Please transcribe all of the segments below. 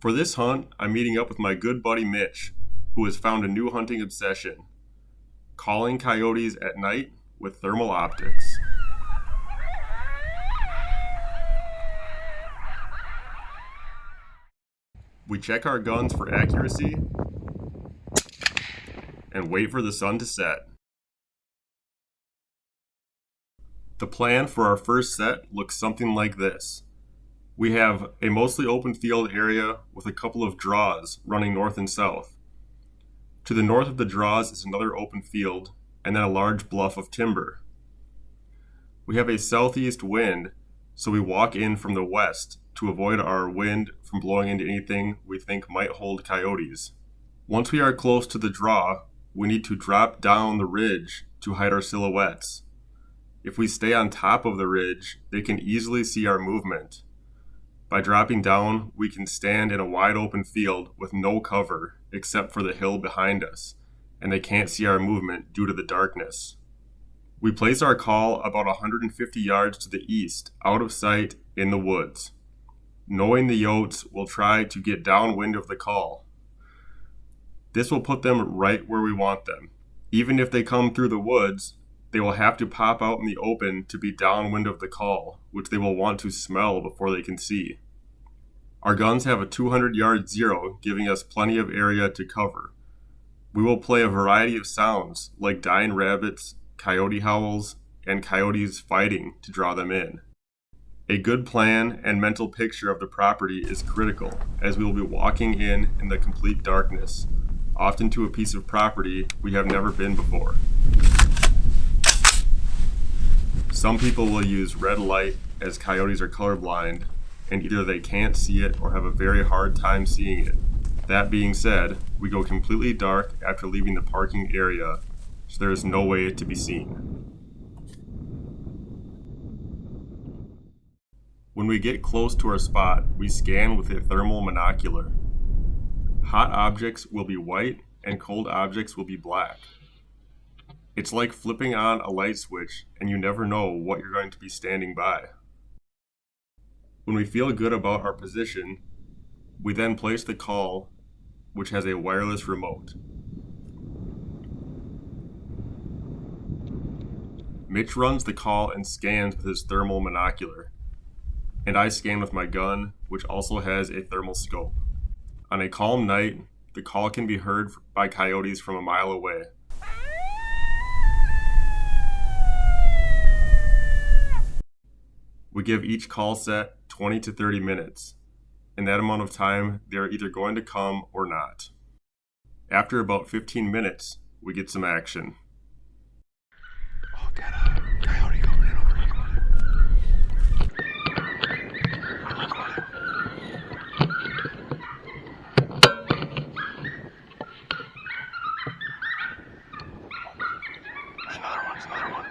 For this hunt, I'm meeting up with my good buddy Mitch, who has found a new hunting obsession: calling coyotes at night with thermal optics. We check our guns for accuracy and wait for the sun to set. The plan for our first set looks something like this. We have a mostly open field area with a couple of draws running north and south. To the north of the draws is another open field and then a large bluff of timber. We have a southeast wind, so we walk in from the west to avoid our wind from blowing into anything we think might hold coyotes. Once we are close to the draw, we need to drop down the ridge to hide our silhouettes. If we stay on top of the ridge, they can easily see our movement. By dropping down, we can stand in a wide open field with no cover except for the hill behind us, and they can't see our movement due to the darkness. We place our call about 150 yards to the east, out of sight in the woods. Knowing the yotes, we'll try to get downwind of the call. This will put them right where we want them. Even if they come through the woods, they will have to pop out in the open to be downwind of the call, which they will want to smell before they can see. Our guns have a 200-yard zero, giving us plenty of area to cover. We will play a variety of sounds, like dying rabbits, coyote howls, and coyotes fighting to draw them in. A good plan and mental picture of the property is critical, as we will be walking in the complete darkness, often to a piece of property we have never been before. Some people will use red light as coyotes are colorblind, and either they can't see it or have a very hard time seeing it. That being said, we go completely dark after leaving the parking area, so there is no way to be seen. When we get close to our spot, we scan with a thermal monocular. Hot objects will be white and cold objects will be black. It's like flipping on a light switch and you never know what you're going to be standing by. When we feel good about our position, we then place the call, which has a wireless remote. Mitch runs the call and scans with his thermal monocular, and I scan with my gun, which also has a thermal scope. On a calm night, the call can be heard by coyotes from a mile away. We give each call set 20 to 30 minutes. In that amount of time, they are either going to come or not. After about 15 minutes, we get some action. Oh, got a coyote coming in over here. There's another one.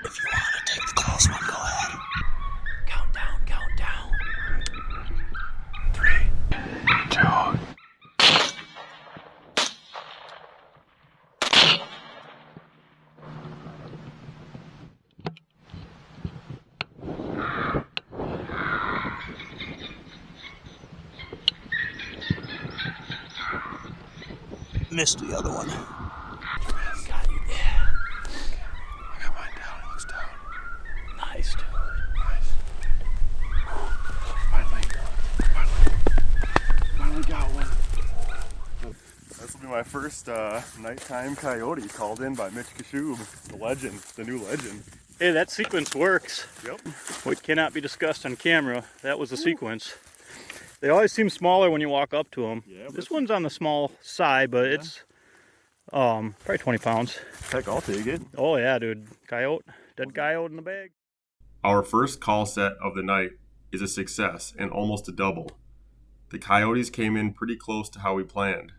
If you want to take the close one, go ahead. Count down. 3, 2. Missed the other one. Got you. Yeah. I got mine down. It looks down. Nice, dude. Nice. Finally got one. This will be my first nighttime coyote called in by Mitch the legend, the new legend. Hey, that sequence works. Yep. What cannot be discussed on camera, that was a sequence. They always seem smaller when you walk up to them. Yeah, this one's on the small side, but yeah. It's probably 20 pounds. Heck, I'll take it. Oh yeah, dude. Coyote. Dead coyote in the bag. Our first call set of the night is a success and almost a double. The coyotes came in pretty close to how we planned.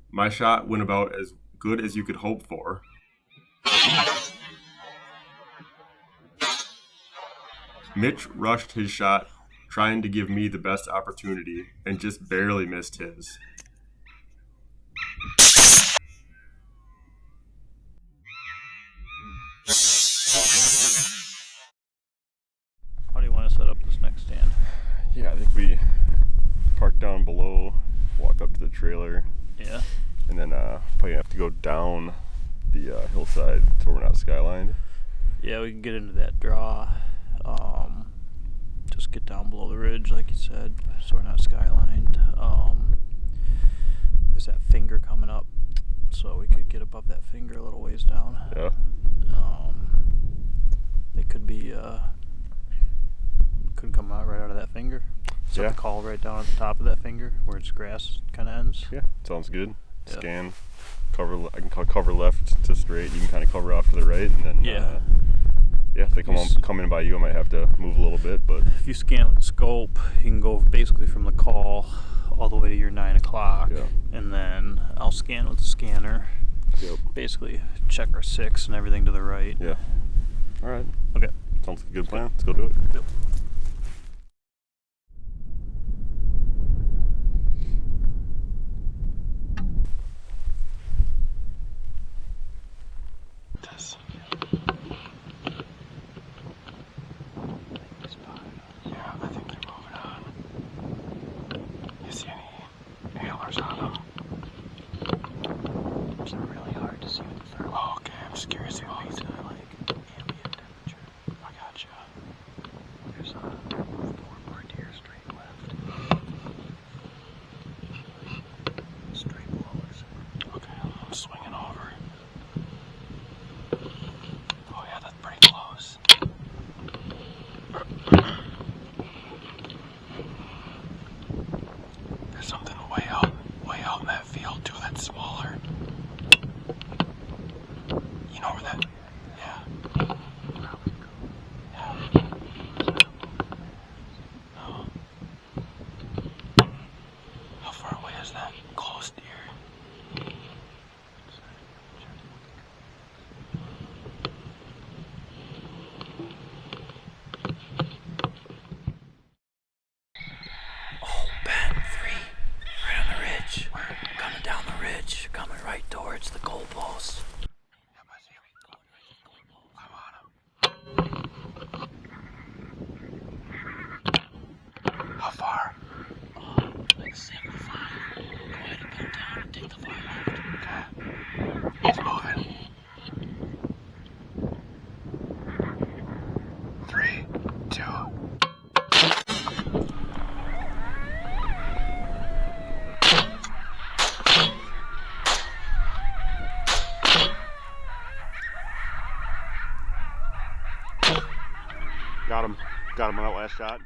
My shot went about as good as you could hope for. Mitch rushed his shot, trying to give me the best opportunity, and just barely missed his. Yeah, I think we park down below, walk up to the trailer. Yeah. And then probably have to go down the hillside so we're not skylined. Yeah, we can get into that draw. Just get down below the ridge, like you said, so we're not skylined. There's that finger coming up, so we could get above that finger a little ways down. Yeah. They could be, could come out right out of that finger. Set the call right down at the top of that finger where its grass kind of ends. Yeah, sounds good. Yeah. Scan, cover. I can cover left to straight. You can kind of cover off to the right, and then yeah, if they come in by you, I might have to move a little bit. But if you scan with the scope, you can go basically from the call all the way to your 9 o'clock, and then I'll scan with the scanner. Yep. Basically, check our 6 and everything to the right. Yeah. All right. Okay. Sounds like a good plan. Let's go do it. Yep. Yeah, I think they're moving on. You see any antlers on them? It's really hard to see with the thermal. Oh, okay. I'm just curious if it's like ambient temperature. I gotcha. There's a more deer straight left. Straight below us. Okay, I'm swinging over. Oh yeah, that's pretty close. There's something way out in that field too that's smaller. You know where that? Yeah. Yeah. Oh. How far away is that close deer? Oh, Ben, 3. Right on the ridge. Coming down the ridge. Coming right towards the goalpost. Yep, I see him. I'm on him. How far? Like 75. Go ahead and come down and take the far left. Okay. He's moving. 3, 2. Got him on that last shot.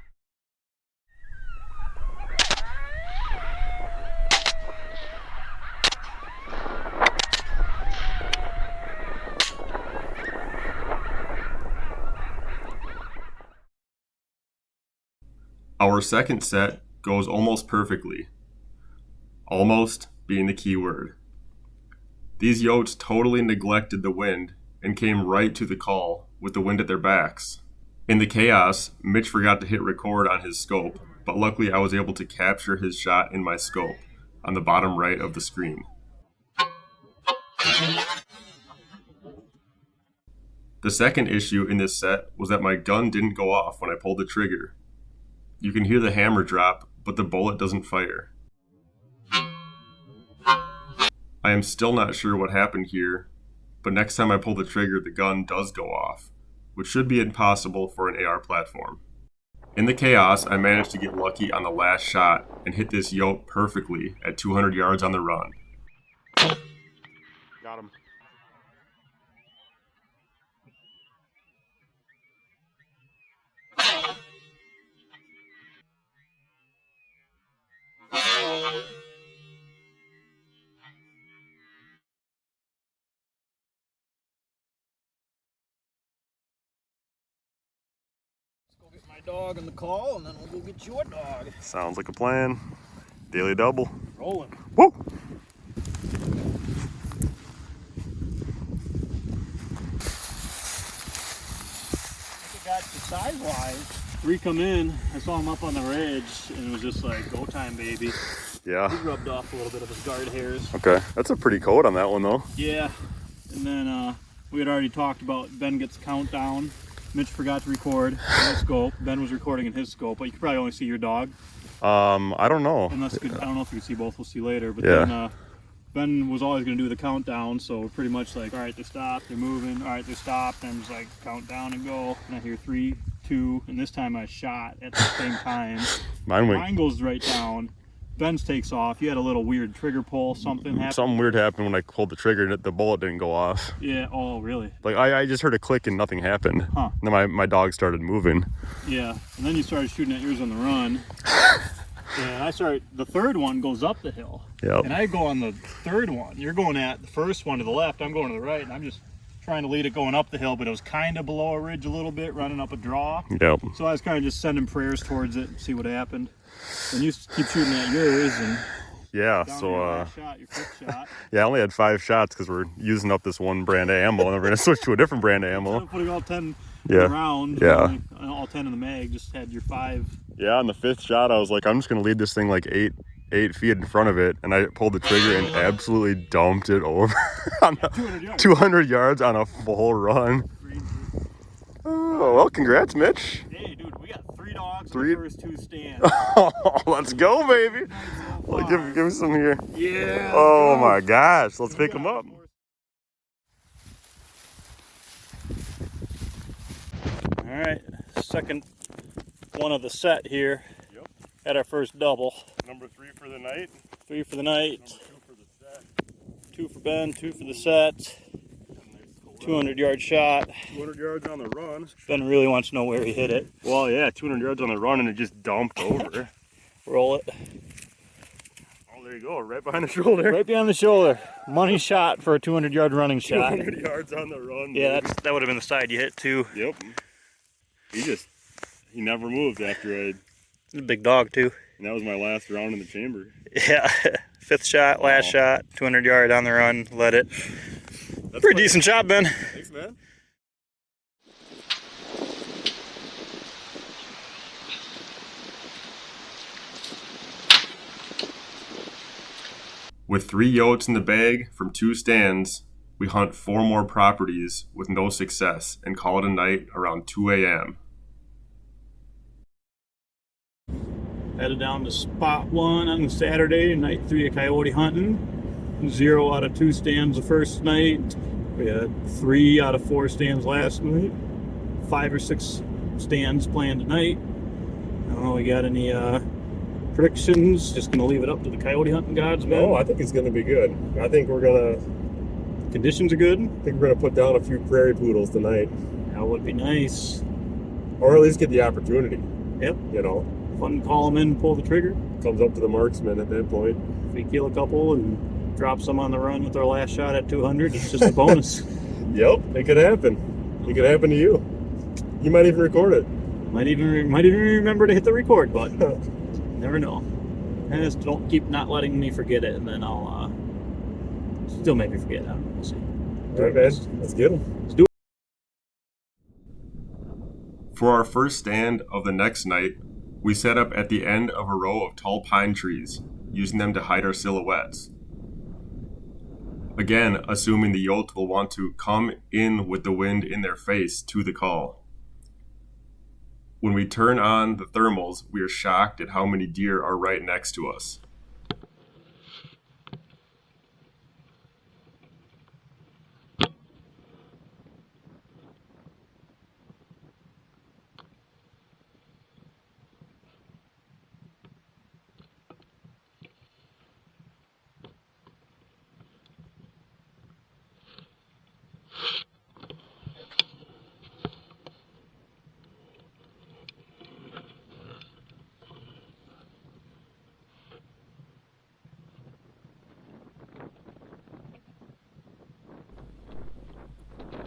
Our second set goes almost perfectly. Almost being the key word. These yotes totally neglected the wind and came right to the call with the wind at their backs. In the chaos, Mitch forgot to hit record on his scope, but luckily I was able to capture his shot in my scope on the bottom right of the screen. The second issue in this set was that my gun didn't go off when I pulled the trigger. You can hear the hammer drop, but the bullet doesn't fire. I am still not sure what happened here, but next time I pull the trigger, the gun does go off, which should be impossible for an AR platform. In the chaos, I managed to get lucky on the last shot and hit this yote perfectly at 200 yards on the run. Got him. My dog on the call, and then we'll go get your dog. Sounds like a plan. Daily double. Rolling. Woo! I got you size-wise. 3 come in, I saw him up on the ridge, and it was just like, go time, baby. Yeah. He rubbed off a little bit of his guard hairs. Okay. That's a pretty coat on that one, though. Yeah. And then we had already talked about Ben gets countdown. Mitch forgot to record in his scope. Ben was recording in his scope, but you could probably only see your dog. I don't know. Unless you could, I don't know if you could see both. We'll see later. But Yeah. then Ben was always going to do the countdown, so we're pretty much like, all right, they're stopped, they're moving, all right, they're stopped, and I'm just like, count down and go. And I hear 3, 2, and this time I shot at the same time. Mine goes right down. Ben's takes off. You had a little weird trigger pull, something happened. Something weird happened when I pulled the trigger and the bullet didn't go off. Yeah, oh, really? Like, I just heard a click and nothing happened. Huh. And then my dog started moving. Yeah, and then you started shooting at yours on the run. And the third one goes up the hill. Yep. And I go on the third one. You're going at the first one to the left, I'm going to the right, and I'm just trying to lead it going up the hill, but it was kind of below a ridge a little bit, running up a draw. Yep. So I was kind of just sending prayers towards it and see what happened. And you keep shooting at yours, and Yeah, down so, to your last shot, your fifth shot. yeah, I only had 5 shots because we're using up this one brand of ammo, and then we're going to switch to a different brand of Instead ammo. of putting all 10 in Yeah. the round, Yeah. only, all 10 in the mag, just had your 5. Yeah, on the 5th shot, I was like, I'm just going to lead this thing like 8 feet in front of it, and I pulled the trigger and absolutely dumped it over on 200 yards. 200 yards on a full run. Oh, well, congrats, Mitch. Hey, dude, we got 3 dogs Three- in the first 2 stands. Oh, let's go, baby. Well, give me some here. Yeah. Oh my gosh, let's pick them up. All right, second one of the set here. Yep. Had our first double. Number 3 for the night. 3 for the night. Number 2 for the set. 2 for Ben, 2 for the set. 200-yard shot. 200 yards on the run. Ben really wants to know where he hit it. Well, yeah, 200 yards on the run, and it just dumped over. Roll it. Oh, there you go, right behind the shoulder. Right behind the shoulder. Money shot for a 200-yard running shot. 200 yards on the run. Yeah, baby. that would have been the side you hit too. Yep. He never moved after It's a big dog too. and that was my last round in the chamber. Yeah, 5th shot, last shot, 200-yard on the run, let it. Pretty decent shot, Ben. Thanks, man. With 3 yotes in the bag from 2 stands, we hunt 4 more properties with no success and call it a night around 2 a.m. Headed down to spot 1 on Saturday, night 3 of coyote hunting. 0 out of 2 stands the first night. We had 3 out of 4 stands last night. 5 or 6 stands planned tonight. I don't know, we got any predictions? Just gonna leave it up to the coyote hunting gods, man. Oh, I think it's going to be good. I think we're going Conditions are good. to put down a few prairie poodles tonight, That would be nice. or at least get the opportunity. Yep. You know, Fun to call them in and pull the trigger. comes up to the marksman at that point. If we kill a couple and drop some on the run with our last shot at 200, it's just a bonus. Yep, it could happen. It could happen to you. You might even record it. Might even remember to hit the record button. Never know. And just don't keep not letting me forget it, and then I'll still make me forget. I don't know. We'll see. All right, man. Let's get them. Let's do it. For our first stand of the next night, we set up at the end of a row of tall pine trees, using them to hide our silhouettes. Again, assuming the yote will want to come in with the wind in their face to the call. When we turn on the thermals, we are shocked at how many deer are right next to us.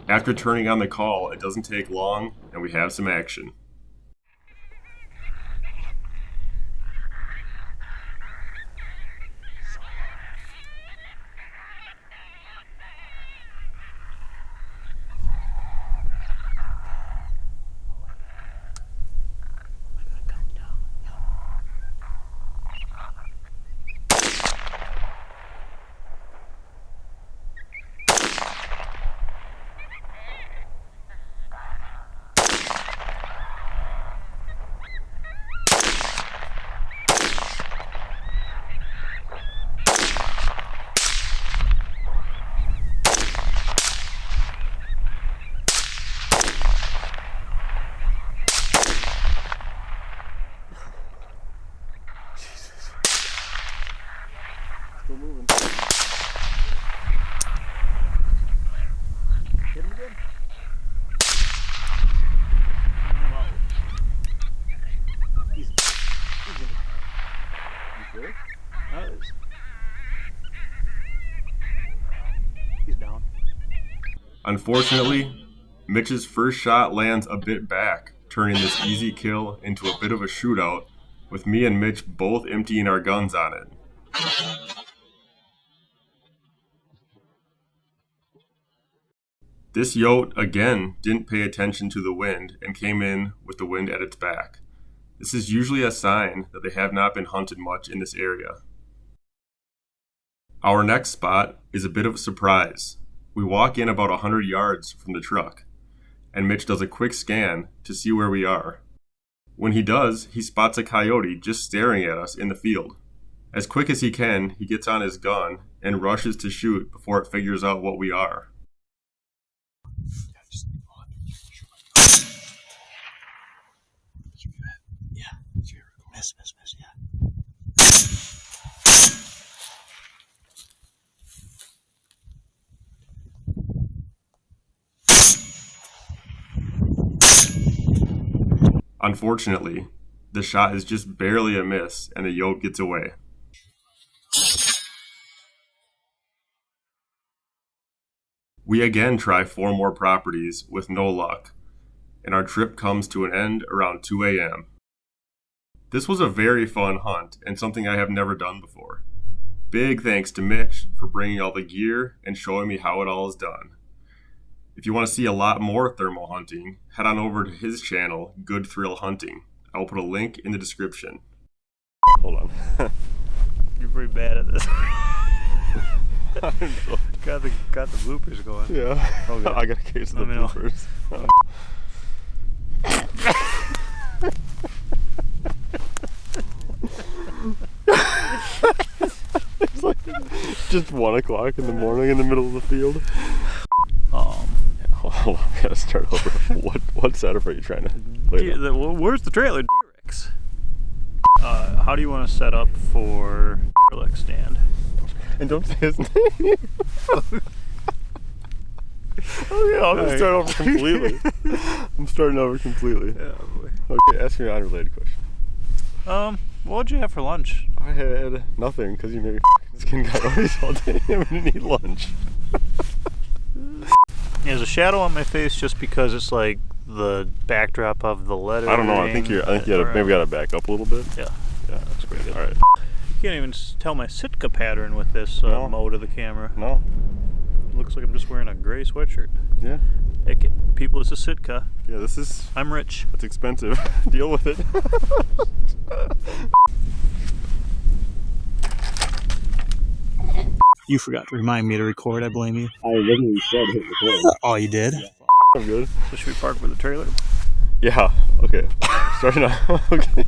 After turning on the call, it doesn't take long, and we have some action. Unfortunately, Mitch's first shot lands a bit back, turning this easy kill into a bit of a shootout, with me and Mitch both emptying our guns on it. This yote again didn't pay attention to the wind and came in with the wind at its back. This is usually a sign that they have not been hunted much in this area. Our next spot is a bit of a surprise. We walk in about 100 yards from the truck, and Mitch does a quick scan to see where we are. When he does, he spots a coyote just staring at us in the field. As quick as he can, he gets on his gun and rushes to shoot before it figures out what we are. Miss, yeah. Unfortunately, the shot is just barely a miss and the yote gets away. We again try 4 more properties with no luck, and our trip comes to an end around 2 a.m. This was a very fun hunt and something I have never done before. Big thanks to Mitch for bringing all the gear and showing me how it all is done. If you want to see a lot more thermal hunting, head on over to his channel, Good Thrill Hunting. I will put a link in the description. Hold on. You're pretty bad at this. got the bloopers going. Yeah. Okay. I got a case of the bloopers. It's like just 1 o'clock in the morning in the middle of the field. Hold on, we gotta start over. What setup are you trying to lay down? Where's the trailer? Derrick's. How do you want to set up for derrick stand? And don't say his name. Oh yeah, I'm gonna start over completely. I'm starting over completely. Yeah, boy. Okay, ask me an unrelated question. What'd you have for lunch? I had nothing because you made skin coyotes all day and we didn't eat lunch. There's a shadow on my face just because it's like the backdrop of the letter. I don't know. I think you maybe got to back up a little bit. Yeah, that's pretty good. All right. You can't even tell my Sitka pattern with this mode of the camera. No. It looks like I'm just wearing a gray sweatshirt. Yeah. Hey, people, this is Sitka. Yeah, this is. I'm rich. It's expensive. Deal with it. You forgot to remind me to record. I blame you. I literally said hit record. Oh, you did? Yeah. I'm good. So should we park with the trailer? Yeah. Okay. Starting out. Okay.